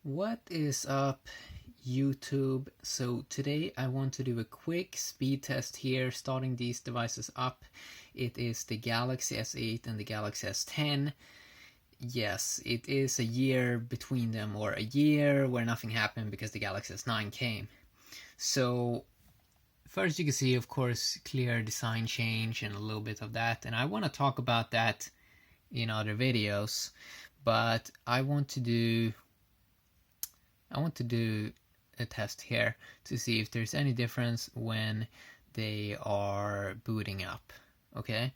What is up, YouTube? So today I want to do a quick speed test here, starting these devices up. It is the Galaxy S8 and the Galaxy S10. Yes, it is a year between them, or a year where nothing happened because the Galaxy S9 came. So first you can see, of course, clear design change and a little bit of that, and I want to talk about that in other videos, but I want to do a test here to see if there's any difference when they are booting up. Okay,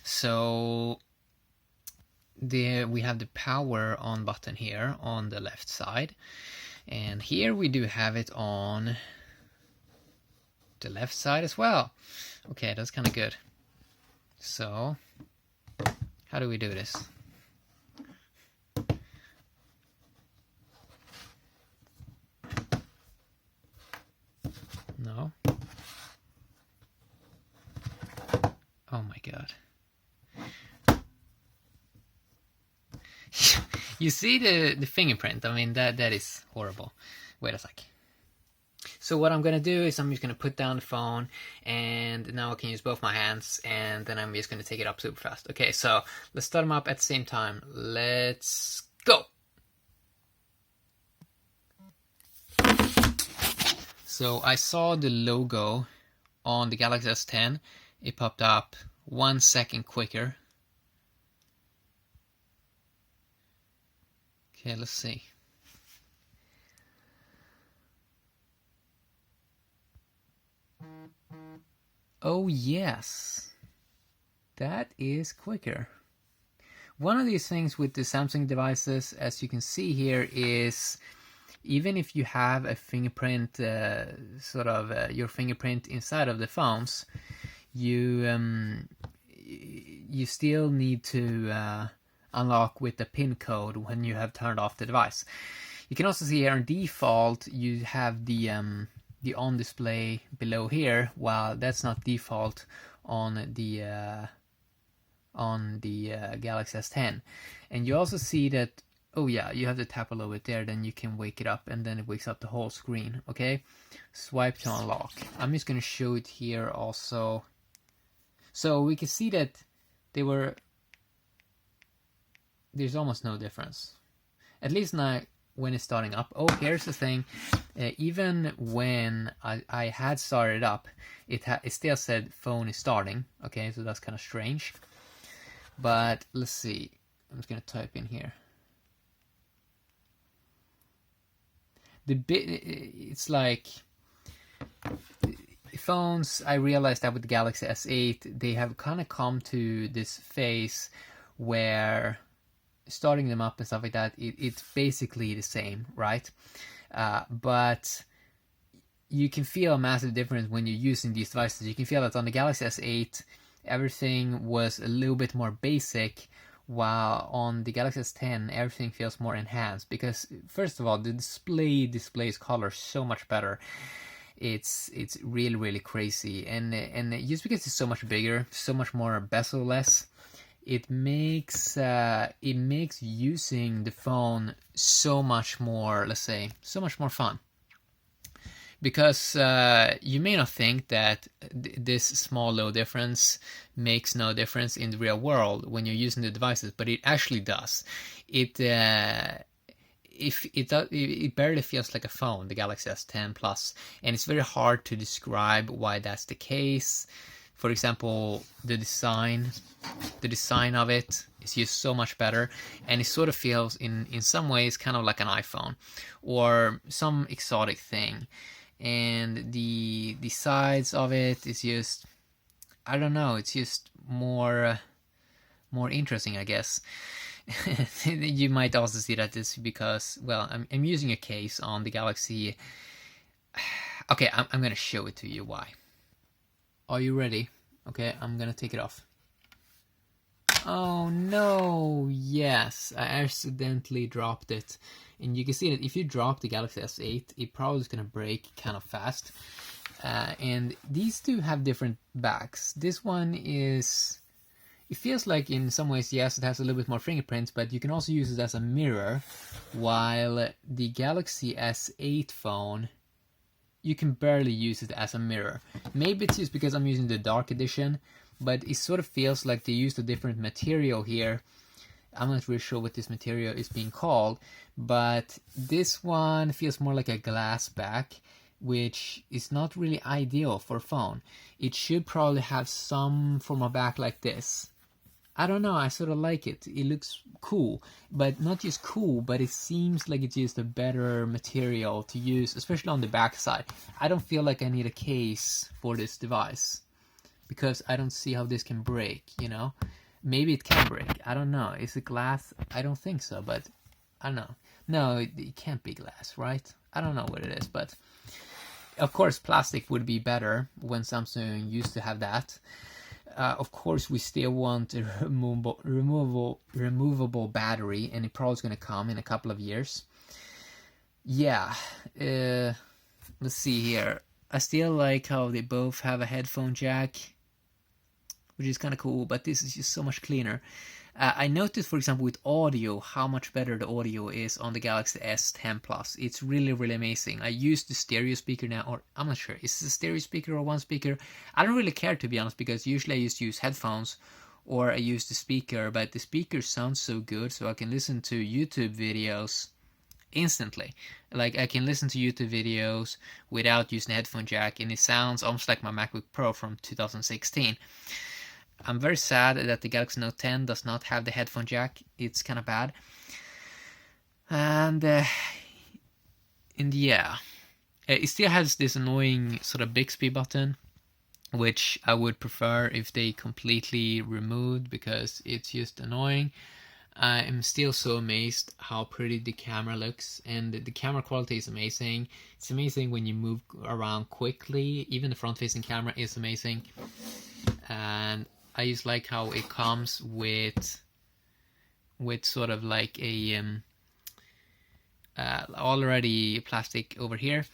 so we have the power on button here on the left side, and here we do have it on the left side as well. Okay, that's kind of good. So how do we do this? No. Oh my god. You see the fingerprint? I mean, that is horrible. Wait a sec. So what I'm gonna do is I'm just gonna put down the phone, and now I can use both my hands, and then I'm just gonna take it up super fast. Okay, so let's start them up at the same time. Let's go! So I saw the logo on the Galaxy S10. It popped up 1 second quicker. Okay, let's see. Oh yes, that is quicker. One of these things with the Samsung devices, as you can see here, is even if you have a fingerprint, your fingerprint inside of the phones, you still need to unlock with the PIN code when you have turned off the device. You can also see here on default you have the on display below here, while that's not default on the Galaxy S10. And you also see that, oh yeah, you have to tap a little bit there, then you can wake it up, and then it wakes up the whole screen. Okay, swipe to unlock. I'm just gonna show it here also. So we can see that there's almost no difference, at least now when it's starting up. Oh, here's the thing, even when I had started up, it still said phone is starting. Okay, so that's kind of strange, but let's see. I'm just gonna type in here. It's like phones, I realized that with the Galaxy S8 they have kind of come to this phase where starting them up and stuff like that, it's basically the same, right? But you can feel a massive difference when you're using these devices. You can feel that on the Galaxy S8 everything was a little bit more basic, while on the Galaxy S10 everything feels more enhanced, because first of all the displays color so much better. It's really crazy, and just because it's so much bigger, so much more bezel-less, it makes using the phone so much more, let's say, so much more fun. Because you may not think that this small little difference makes no difference in the real world when you're using the devices, but it actually does. It barely feels like a phone, the Galaxy S10 Plus, and it's very hard to describe why that's the case. For example, the design of it is just so much better, and it sort of feels in some ways kind of like an iPhone or some exotic thing. And the sides of it is just, I don't know, it's just more interesting, I guess. You might also see that this because, well, I'm using a case on the Galaxy. Okay, I'm gonna show it to you why. Are you ready? Okay, I'm gonna take it off. Oh no, yes, I accidentally dropped it. And you can see that if you drop the Galaxy S8, it probably is gonna break kind of fast. And these two have different backs. This one is it feels like in some ways, yes, it has a little bit more fingerprints, but you can also use it as a mirror, while the Galaxy S8 phone, you can barely use it as a mirror. Maybe it's just because I'm using the dark edition, but it sort of feels like they used a different material here. I'm not really sure what this material is being called, but this one feels more like a glass back, which is not really ideal for a phone. It should probably have some form of back like this. I don't know, I sort of like it. It looks cool, but not just cool, but it seems like it's just a better material to use, especially on the back side. I don't feel like I need a case for this device, because I don't see how this can break, you know? Maybe it can break, I don't know. Is it glass? I don't think so, but I don't know. No, it can't be glass, right? I don't know what it is, but of course plastic would be better when Samsung used to have that. Of course, we still want a removable battery, and it probably is going to come in a couple of years. Yeah, let's see here. I still like how they both have a headphone jack, which is kind of cool, but this is just so much cleaner. I noticed, for example, with audio, how much better the audio is on the Galaxy S10 Plus. It's really, really amazing. I use the stereo speaker now, or I'm not sure, is it a stereo speaker or one speaker? I don't really care, to be honest, because usually I used to use headphones, or I use the speaker, but the speaker sounds so good, so I can listen to YouTube videos instantly. Like, I can listen to YouTube videos without using the headphone jack, and it sounds almost like my MacBook Pro from 2016. I'm very sad that the Galaxy Note 10 does not have the headphone jack. It's kind of bad. And yeah, it still has this annoying sort of Bixby button, which I would prefer if they completely removed, because it's just annoying. I'm still so amazed how pretty the camera looks, and the camera quality is amazing. It's amazing when you move around quickly. Even the front-facing camera is amazing. And I just like how it comes with sort of like a already plastic over here.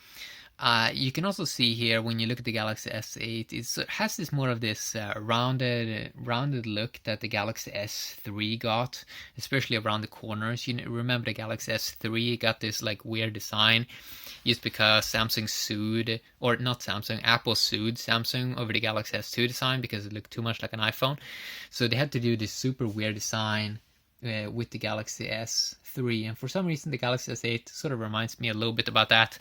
You can also see here when you look at the Galaxy S8, it has this more of this rounded look that the Galaxy S3 got, especially around the corners. You remember the Galaxy S3 got this like weird design, just because Samsung sued, or not Samsung, Apple sued Samsung over the Galaxy S2 design because it looked too much like an iPhone. So they had to do this super weird design with the Galaxy S3, and for some reason the Galaxy S8 sort of reminds me a little bit about that,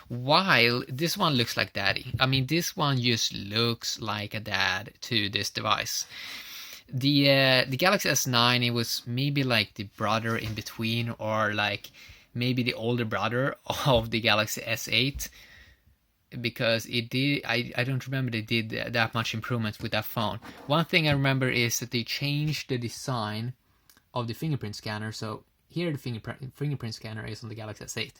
while this one looks like daddy. I mean, this one just looks like a dad to this device. The Galaxy S9, it was maybe like the brother in between, or like maybe the older brother of the Galaxy S8, because it did, I don't remember they did that much improvements with that phone. One thing I remember is that they changed the design of the fingerprint scanner. So here the fingerprint scanner is on the Galaxy S8.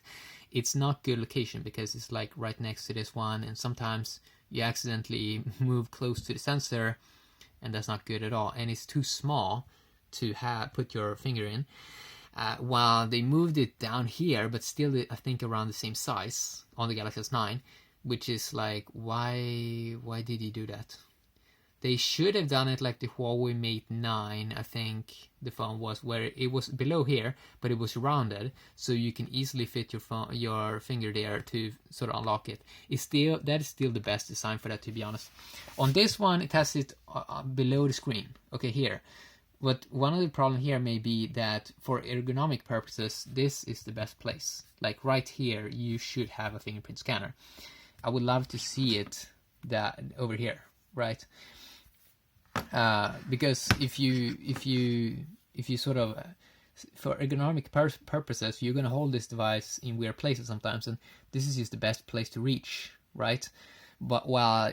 It's not good location because it's like right next to this one, and sometimes you accidentally move close to the sensor, and that's not good at all. And it's too small to put your finger in. While they moved it down here, but still I think around the same size on the Galaxy S9, which is like, why did you do that? They should have done it like the Huawei Mate 9, I think the phone was, where it was below here, but it was rounded, so you can easily fit your finger there to sort of unlock it. That is still the best design for that, to be honest. On this one, it has it below the screen. Okay, here. But one of the problems here may be that for ergonomic purposes, this is the best place. Like right here, you should have a fingerprint scanner. I would love to see it over here, right? Because if you sort of, for ergonomic purposes, you're gonna hold this device in weird places sometimes, and this is just the best place to reach, right? But while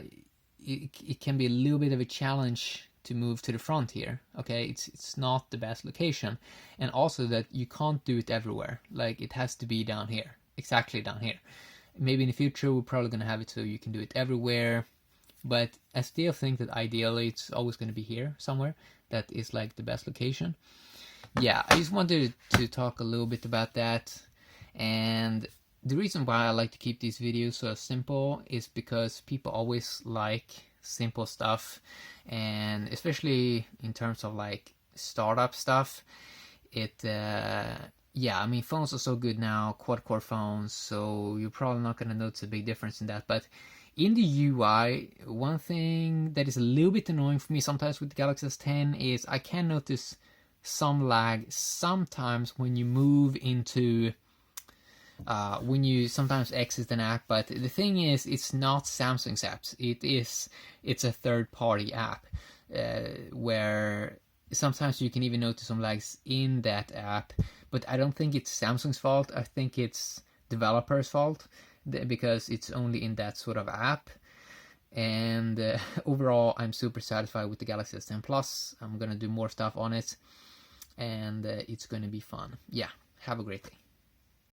it can be a little bit of a challenge to move to the front here, okay, it's not the best location, and also that you can't do it everywhere. Like, it has to be down here, exactly down here. Maybe in the future we're probably gonna have it so you can do it everywhere, but I still think that ideally it's always going to be here somewhere. That is like the best location. Yeah, I just wanted to talk a little bit about that. And the reason why I like to keep these videos so simple is because people always like simple stuff, and especially in terms of like startup stuff, it yeah, I mean, phones are so good now, quad-core phones, so you're probably not going to notice a big difference in that. But in the UI, one thing that is a little bit annoying for me sometimes with the Galaxy S10 is I can notice some lag sometimes when you move into when you sometimes exit an app. But the thing is, it's not Samsung's apps. It's a third-party app where sometimes you can even notice some lags in that app. But I don't think it's Samsung's fault. I think it's developers' fault because it's only in that sort of app. And overall, I'm super satisfied with the Galaxy S10 Plus. I'm gonna do more stuff on it, and it's gonna be fun. Yeah, have a great day.